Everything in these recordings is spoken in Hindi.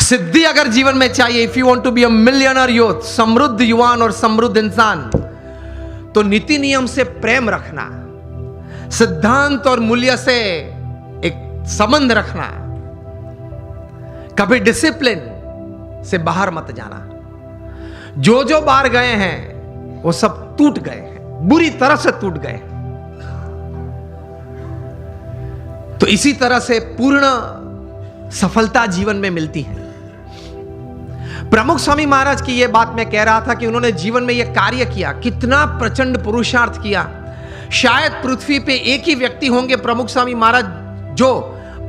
सिद्धि अगर जीवन में चाहिए, if you want to be a millionaire youth, समृद्ध युवान और समृद्ध इंसान, तो नीति नियम से प्रेम रखना, सिद्धांत और मूल्य से एक संबंध रखना, कभी डिसिप्लिन से बाहर मत जाना। जो जो बाहर गए हैं वो सब टूट गए हैं, बुरी तरह से टूट गए। तो इसी तरह से पूर्ण सफलता जीवन में मिलती है। प्रमुख स्वामी महाराज की यह बात मैं कह रहा था कि उन्होंने जीवन में यह कार्य किया, कितना प्रचंड पुरुषार्थ किया। शायद पृथ्वी पे एक ही व्यक्ति होंगे प्रमुख स्वामी महाराज जो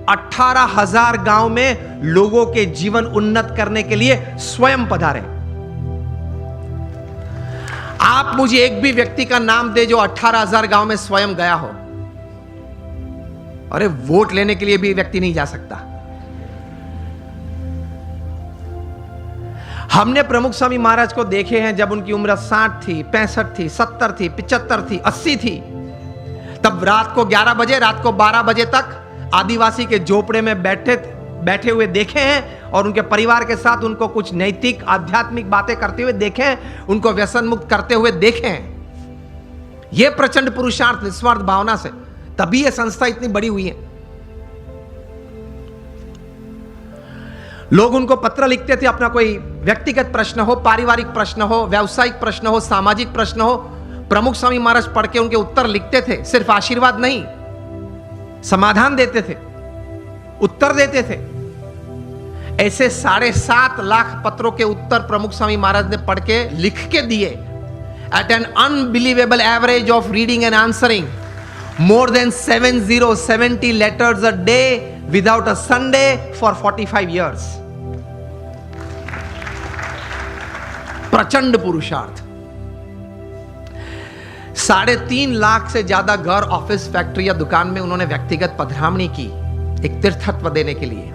18,000 गांव में लोगों के जीवन उन्नत करने के लिए स्वयं पधारे। आप मुझे एक भी व्यक्ति का नाम दे जो 18,000 गांव में स्वयं गया हो। अरे वोट लेने के लिए भी व्यक्ति नहीं जा सकता। हमने प्रमुख स्वामी महाराज को देखे हैं जब उनकी उम्र 60 थी, 65 थी, 70 थी, 75 थी, 80 थी। तब रात को 11 बजे, रात को 12 बजे तक आदिवासी के झोपड़े में बैठे हुए देखे हैं और उनके परिवार के साथ उनको कुछ नैतिक आध्यात्मिक बातें करते हुए देखे हैं, उनको व्यसन मुक्त करते हुए देखे हैं। यह प्रचंड पुरुषार्थ, निस्वार्थ भावना से, तभी यह संस्था इतनी बड़ी हुई है। लोग उनको पत्र लिखते थे, अपना कोई व्यक्तिगत प्रश्न हो, पारिवारिक प्रश्न हो, व्यावसायिक प्रश्न हो, सामाजिक प्रश्न हो, प्रमुख स्वामी महाराज पढ़ के उनके उत्तर लिखते थे। सिर्फ आशीर्वाद नहीं, समाधान देते थे, उत्तर देते थे। ऐसे 7.5 लाख पत्रों के उत्तर प्रमुख स्वामी महाराज ने पढ़ के लिख के दिए। At an unbelievable average of reading and answering more than 70 letters a day without a Sunday for 45 years. प्रचंड पुरुषार्थ। 3.5 लाख से ज्यादा घर, ऑफिस, फैक्ट्री या दुकान में उन्होंने व्यक्तिगत पधरामणी की, एक तीर्थत्व देने के लिए।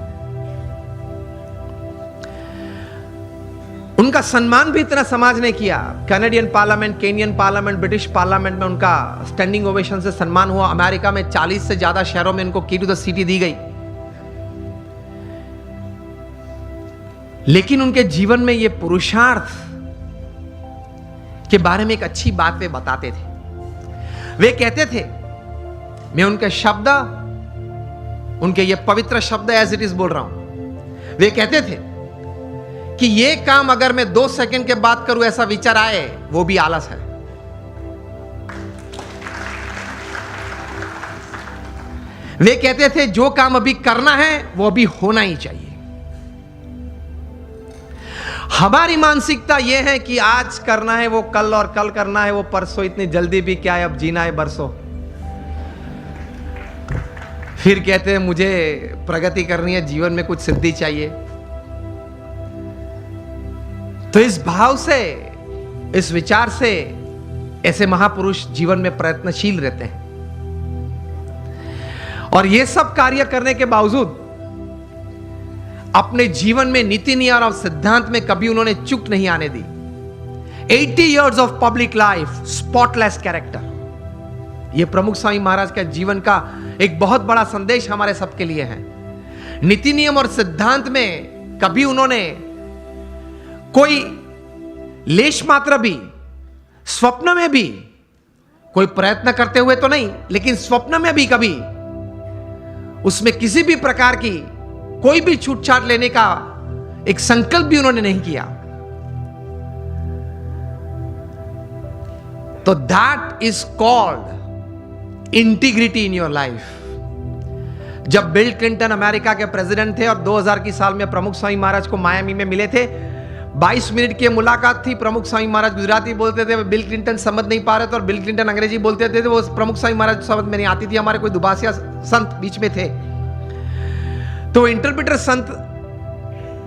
उनका सम्मान भी इतना समाज ने किया। Canadian parliament, Kenyon parliament, British parliament में उनका स्टैंडिंग ओवेशन से सम्मान हुआ। अमेरिका में 40 से ज्यादा शहरों में उनको की टू द सिटी दी गई। लेकिन उनके जीवन में यह पुरुषार्थ के बारे में एक अच्छी बात वे बताते थे। वे कहते थे, मैं उनके शब्द, उनके ये पवित्र शब्द एज इट इज बोल रहा हूं। वे कहते थे कि ये काम अगर मैं 2 सेकंड के बाद करूं ऐसा विचार आए, वो भी आलस है। वे कहते थे जो काम अभी करना है वो अभी होना ही चाहिए। हमारी मानसिकता यह है कि आज करना है वो कल, और कल करना है वो परसों। इतनी जल्दी भी क्या है, अब जीना है बरसों। फिर कहते हैं मुझे प्रगति करनी है, जीवन में कुछ सिद्धि चाहिए। तो इस भाव से, इस विचार से ऐसे महापुरुष जीवन में प्रयत्नशील रहते हैं। और ये सब कार्य करने के बावजूद अपने जीवन में नीति नियम और सिद्धांत में कभी उन्होंने चूक नहीं आने दी। 80 years of public life, spotless character. यह प्रमुख स्वामी महाराज के जीवन का एक बहुत बड़ा संदेश हमारे सबके लिए है। नीति नियम और सिद्धांत में कभी उन्होंने कोई लेश मात्र भी, स्वप्न में भी कोई प्रयत्न करते हुए तो नहीं, लेकिन स्वप्न में भी कभी उसमें किसी भी प्रकार की कोई भी छूटछाट लेने का एक संकल्प भी उन्होंने नहीं किया। तो that is called integrity in your life. जब बिल क्लिंटन अमेरिका के प्रेसिडेंट थे और 2000 की साल में प्रमुख स्वामी महाराज को मायामी में मिले थे, 22 मिनट की मुलाकात थी। प्रमुख स्वामी महाराज गुजराती बोलते थे, बिल क्लिंटन समझ नहीं पा रहे थे, और बिल क्लिंटन अंग्रेजी बोलते थे। वो प्रमुख स्वामी महाराज समझ में नहीं आती थी। हमारे कोई दुबासिया संत बीच में थे, तो इंटरप्रेटर संत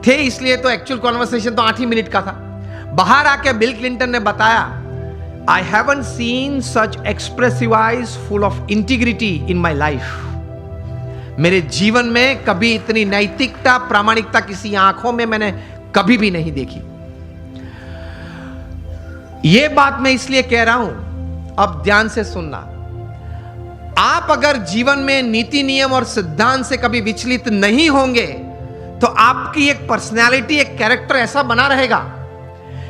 थे, इसलिए तो एक्चुअल कॉन्वर्सेशन तो 8 ही मिनट का था। बाहर आके बिल क्लिंटन ने बताया, I haven't seen such expressive eyes full of integrity in my life. मेरे जीवन में कभी इतनी नैतिकता, प्रामाणिकता किसी आंखों में मैंने कभी भी नहीं देखी। यह बात मैं इसलिए कह रहा हूं, अब ध्यान से सुनना। आप अगर जीवन में नीति नियम और सिद्धांत से कभी विचलित नहीं होंगे तो आपकी एक पर्सनैलिटी, एक कैरेक्टर ऐसा बना रहेगा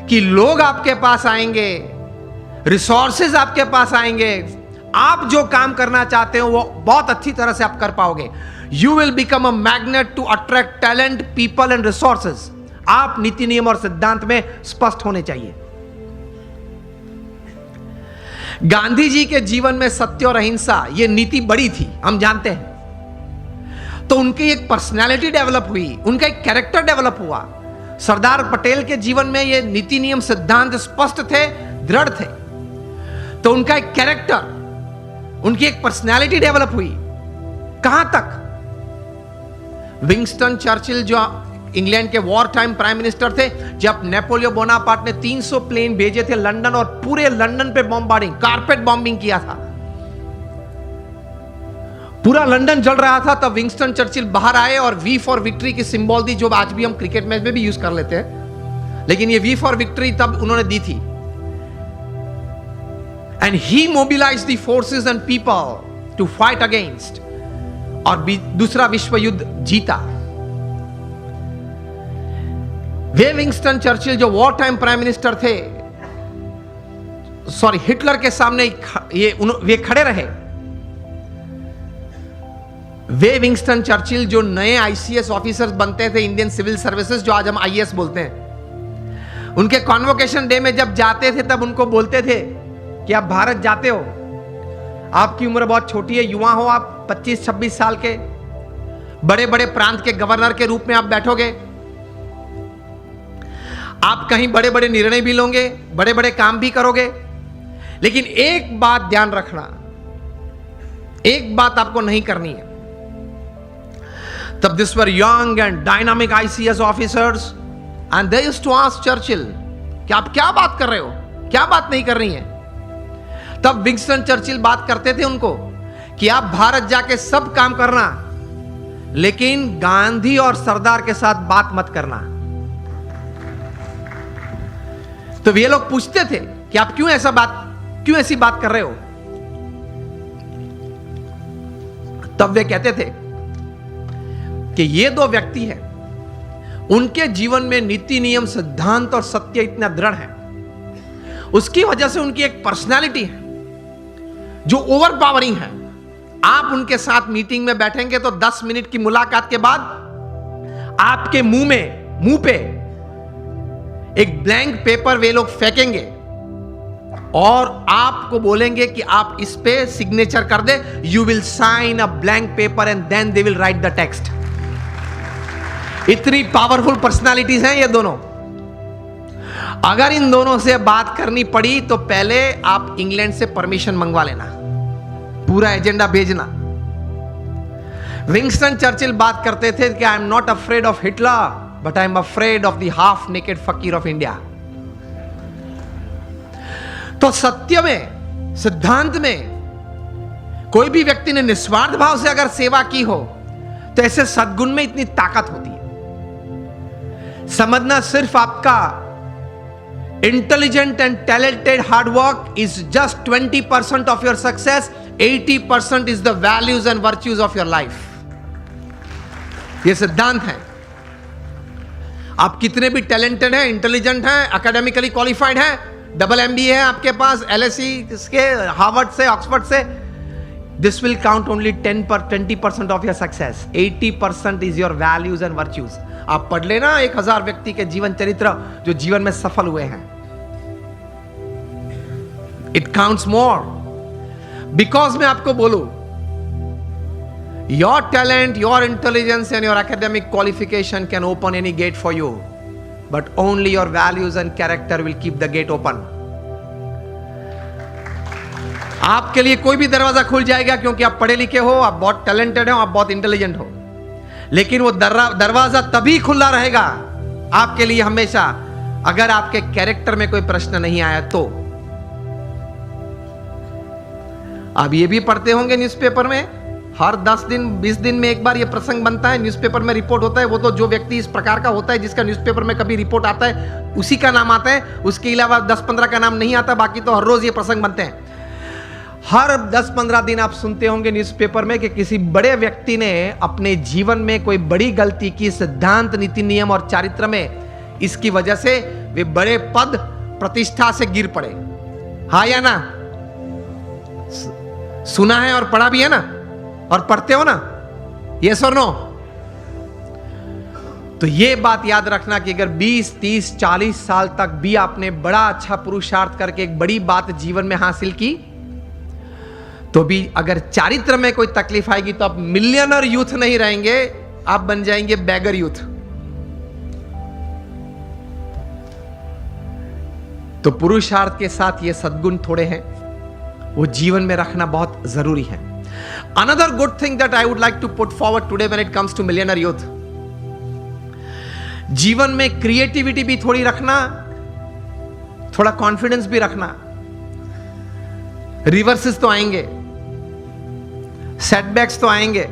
कि लोग आपके पास आएंगे, रिसोर्सेज आपके पास आएंगे, आप जो काम करना चाहते हो वो बहुत अच्छी तरह से आप कर पाओगे। You will become a magnet to attract talent, people and resources. आप नीति नियम और सिद्धांत में स्पष्ट होने चाहिए। गांधी जी के जीवन में सत्य और अहिंसा ये नीति बड़ी थी, हम जानते हैं। तो उनकी एक पर्सनालिटी डेवलप हुई, उनका एक कैरेक्टर डेवलप हुआ। सरदार पटेल के जीवन में ये नीति नियम सिद्धांत स्पष्ट थे, दृढ़ थे। तो उनका एक कैरेक्टर, उनकी एक पर्सनालिटी डेवलप हुई। कहां तक? विंस्टन चर्चिल जो इंग्लैंड के वॉर टाइम प्राइम मिनिस्टर थे, जब नेपोलियन बोनापार्ट ने 300 प्लेन भेजे थे लंदन और पूरे लंदन पे बॉम्बार्डिंग, कारपेट बॉम्बिंग किया था, पूरा लंदन जल रहा था, तब विंस्टन चर्चिल बाहर आए और वी फॉर विक्ट्री की सिंबल दी, जो आज भी हम क्रिकेट मैच में भी यूज कर लेते हैं, लेकिन ये वी फॉर विक्ट्री तब उन्होंने दी थी। And he mobilise the forces and people to fight against, और दूसरा विश्व युद्ध जीता। वे विंस्टन चर्चिल जो वॉर टाइम प्राइम मिनिस्टर थे, सॉरी हिटलर के सामने वे खड़े रहे। वे विंस्टन चर्चिल जो नए आईसीएस ऑफिसर्स बनते थे, इंडियन सिविल सर्विसेज, जो आज हम आईएएस बोलते हैं, उनके कॉन्वोकेशन डे में जब जाते थे तब उनको बोलते थे कि आप भारत जाते हो, आपकी उम्र बहुत छोटी है, युवा हो आप, 25-26 साल के, बड़े बड़े प्रांत के गवर्नर के रूप में आप बैठोगे, आप कहीं बड़े बड़े निर्णय भी लोगे, बड़े बड़े काम भी करोगे, लेकिन एक बात ध्यान रखना, एक बात आपको नहीं करनी है। तब this were young and dynamic ICS officers and they used to ask Churchill कि आप क्या बात कर रहे हो, क्या बात नहीं कर रही हैं। तब विंस्टन चर्चिल बात करते थे उनको कि आप भारत जाके सब काम करना, लेकिन गांधी और सरदार के साथ बात मत करना। तो वे लोग पूछते थे कि आप क्यों ऐसी बात कर रहे हो। तब वे कहते थे कि ये दो व्यक्ति हैं, उनके जीवन में नीति नियम सिद्धांत और सत्य इतना दृढ़ है, उसकी वजह से उनकी एक पर्सनालिटी है जो ओवर पावरिंग है। आप उनके साथ मीटिंग में बैठेंगे तो 10 मिनट की मुलाकात के बाद आपके मुंह पे एक ब्लैंक पेपर वे लोग फेंकेंगे और आपको बोलेंगे कि आप इस पे सिग्नेचर कर दे। You will sign a blank paper and then they will write the text. इतनी पावरफुल पर्सनालिटीज हैं ये दोनों। अगर इन दोनों से बात करनी पड़ी तो पहले आप इंग्लैंड से परमिशन मंगवा लेना, पूरा एजेंडा भेजना। विंस्टन चर्चिल बात करते थे कि I am not afraid of Hitler but I am afraid of the half naked फकीर ऑफ इंडिया। तो सत्य में, सिद्धांत में कोई भी व्यक्ति ने निस्वार्थ भाव से अगर सेवा की हो तो ऐसे सद्गुण में इतनी ताकत होती है। समझना सिर्फ आपका intelligent and talented hard work is just 20% of your success, 80% is the values and virtues of your life. ये सिद्धांत है। आप कितने भी टैलेंटेड हैं, इंटेलिजेंट हैं, एकेडमिकली क्वालिफाइड हैं, डबल MBA है आपके पास, LSE के, हार्वर्ड से, ऑक्सफोर्ड से, this will count only 20% of your success. 80% is your values and virtues. आप पढ़ लेना 1000 व्यक्ति के जीवन चरित्र जो जीवन में सफल हुए हैं। It counts more. बिकॉज मैं आपको बोलूं, your talent, your intelligence and your academic qualification can open any gate for you, but only your values and character will keep the gate open. आपके लिए कोई भी दरवाजा खुल जाएगा क्योंकि आप पढ़े लिखे हो, आप बहुत टैलेंटेड हो, आप बहुत इंटेलिजेंट हो, लेकिन वो दरवाजा तभी खुला रहेगा आपके लिए हमेशा अगर आपके कैरेक्टर में कोई प्रश्न नहीं आया तो। आप ये भी पढ़ते होंगे न्यूज़पेपर में, हर 10 दिन 20 दिन में एक बार ये प्रसंग बनता है, न्यूज़पेपर में रिपोर्ट होता है। वो तो जो व्यक्ति इस प्रकार का होता है जिसका न्यूज़पेपर में कभी रिपोर्ट आता है उसी का नाम आता है, उसके अलावा 10-15 का नाम नहीं आता। बाकी तो हर रोज ये प्रसंग बनते हैं। हर 10-15 दिन आप सुनते होंगे न्यूज़पेपर में कि किसी बड़े व्यक्ति ने अपने जीवन में कोई बड़ी गलती की, सिद्धांत, नीति, नियम और चारित्र में। इसकी वजह से वे बड़े पद, प्रतिष्ठा से गिर पड़े। हाँ या ना? सुना है और पढ़ा भी है ना, और पढ़ते हो ना? यस और नो? तो ये बात याद रखना कि अगर 20, 30, 40 साल तक भी आपने बड़ा अच्छा पुरुषार्थ करके एक बड़ी बात जीवन में हासिल की, तो भी अगर चारित्र में कोई तकलीफ आएगी तो आप मिलियनर यूथ नहीं रहेंगे, आप बन जाएंगे बैगर यूथ। तो पुरुषार्थ के साथ ये सद्गुण थोड़े हैं, वो जीवन में रखना बहुत जरूरी है। Another good thing that I would like to put forward today when it comes to millionaire youth, जीवन में क्रिएटिविटी भी थोड़ी रखना, थोड़ा कॉन्फिडेंस भी रखना। रिवर्सेस तो आएंगे, सेटबैक्स तो आएंगे,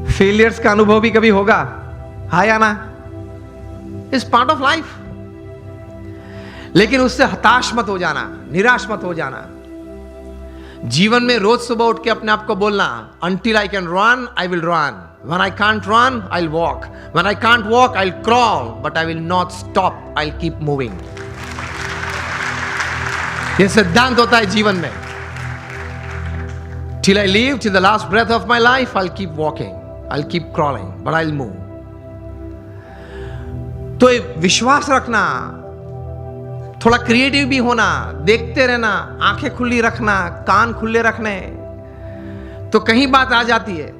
फेलियर्स का अनुभव भी कभी होगा, हाँ या ना? Is part of life. लेकिन उससे हताश मत हो जाना, निराश मत हो जाना। जीवन में रोज सुबह उठ के अपने आप को बोलना, until I can run, I will run. When I can't run, I'll walk. When I can't walk, I'll crawl. But I will not stop. I'll keep moving. यह सिद्धांत होता है जीवन में। Till I live, till the last breath of my life, I'll keep walking. I'll keep crawling, but I'll move. तो विश्वास रखना, थोड़ा क्रिएटिव भी होना, देखते रहना, आंखें खुली रखना, कान खुले रखने, तो कहीं बात आ जाती है।